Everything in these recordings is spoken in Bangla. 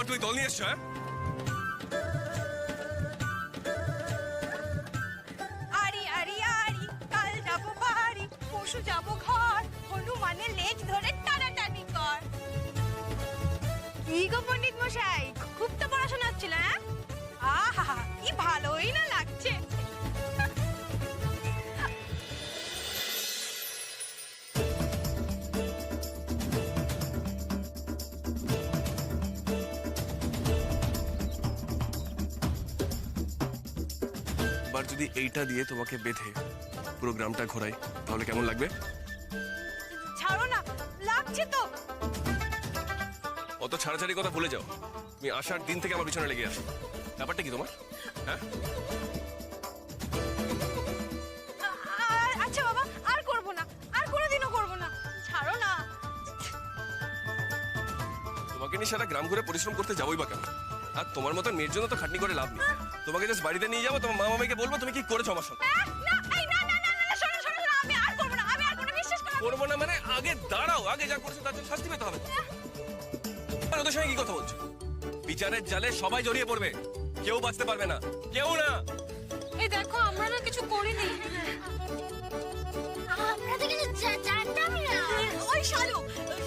আবার তুই দল নিয়ে এসছো? হ্যাঁ, আরি আরি আরি কাল যাবো বাড়ি, পরশু যাবো ঘর, হনুমানের লেজ ধরে টানাটানি কর। কি গো পণ্ডিত মশাই, খুব তো পড়াশোনা হচ্ছিল? হ্যাঁ, আহা কি ভালোই না লাগছে। এবার যদি এইটা দিয়ে তোমাকে বেঁধে পুরো গ্রামটা ঘোরাই তাহলে কেমন লাগবে? ছাড়ো না, লাগছে তো। অত ছাড়াছাড়ি কথা ভুলে যাও। তুমি আসার দিন থেকে আমার পিছনে লেগে আসো। ব্যাপারটা কি তোমার? হ্যাঁ, আচ্ছা বাবা, আর করবো না, আর কোনোদিনও করবো না, ছাড়ো না। তোমাকে নিয়ে সারা গ্রাম ঘুরে পরিশ্রম করতে যাবোই বা কেন? আর তোমার মতো মেয়ের জন্য তো খাটনি করে লাভ নেই। তোমাকে জাস্ট বাড়িতে নিয়ে যাবো, তোমার মা মামাকে বলবো তুমি কি করেছো আমার সঙ্গে। করবো না মানে? আগে দাঁড়াও, আগে যা করেছো তার জন্য শাস্তি পেতে হবে। আর ওদের সঙ্গে কি কথা বলছো? বিচারের জালে সবাই জড়িয়ে পড়বে, কেউ বাঁচতে পারবে না, কেউ না। এই দেখো, আমরা না কিছু করিনি। আমরা তো কিছু জানতামই না। ওই শালু,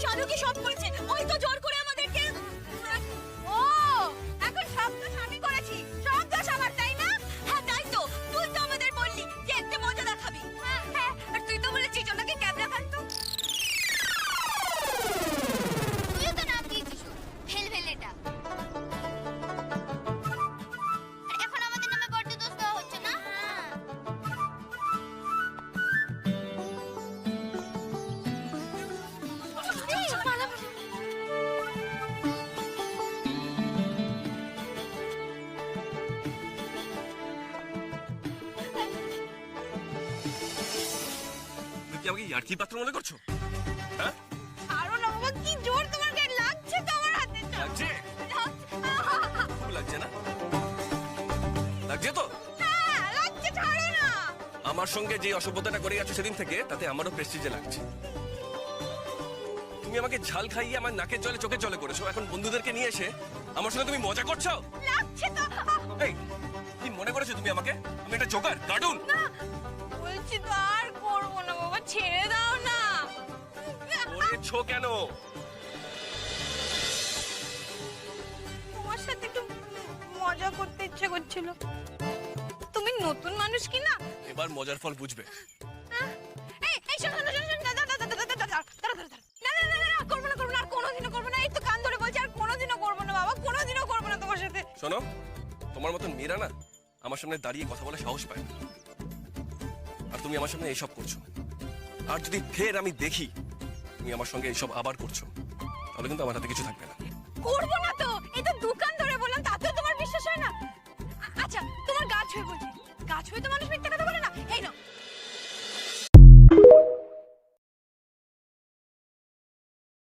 শালু কি সব করেছে? ওই তো জোর করে আমাদেরকে। ও, এখন সব দোষ আমি করেছি, সব দোষ আমার, তাই না? হ্যাঁ তাই তো, তুই তো আমাদের বললি যে একটা মজা দেখাবি। হ্যাঁ হ্যাঁ, আর তুই তো বলেছিস ওনাকে ক্যামেরা খানতো। তুইও তো নাম দিয়েছিস ভেলভেলেটা। আর এখন আমাদের নামে বড্ড দোষ দেওয়া হচ্ছে না? তুমি কি আমাকে ইয়ার্কি পাত্র মনে করছো? হ্যাঁ, আরো না বাবা, কি জোর তোমার গায়ে লাগছে তো আমার হাতে। লাগছে? খুব লাগছে না? লাগছে তো? হ্যাঁ লাগছে, ছাড়ো না। আমার সঙ্গে যে অসভ্যতাটা করে গেছো সেদিন থেকে, তাতে আমারও প্রেস্টিজে লাগছে। তুমি আমাকে ঝাল খাইয়ে আমার নাকের জলে চোখের জলে করেছো, এখন বন্ধুদেরকে নিয়ে এসে আমার সঙ্গে তুমি মজা করছো? লাগছে তো। এই, কি মনে করেছো তুমি আমাকে? আমি একটা জোকার, কার্টুন? না, বলছি তো আর করবো না বাবা, ছেড়ে দাও না। করেছো কেন? তোমার সাথে একটু মজা করতে ইচ্ছে করছিল। তুমি নতুন মানুষ কি না? এবার মজার ফল বুঝবে। এই এই শোনো শোনো শোনো, দাঁড়া দাঁড়া দাঁড়া দাঁড়া দাঁড়া দাঁড়া। না না না না, করবো না করবো না, আর কোনোদিনও করবো না। এই তো কান ধরে বলছি, আর কোনোদিনও করবো না বাবা, কোনোদিনও করবো না তোমার সাথে। শোনো, তোমার মতন মেয়েরা না আমার সামনে দাঁড়িয়ে কথা বলে সাহস পায় না। আর তুমি আমার সামনে এইসব করছো। আর যদি ফের আমি দেখি তুমি আমার সঙ্গে এইসব আবার করছো, তাহলে কিন্তু আমার হাতে কিছু থাকবে না। করবো না তো, এই তো দোকান ধরে বললাম, তাতেও তোমার বিশ্বাস হয় না? আচ্ছা, তোমার গাছ হয়ে বলছি, গাছ হয়ে তো মানুষ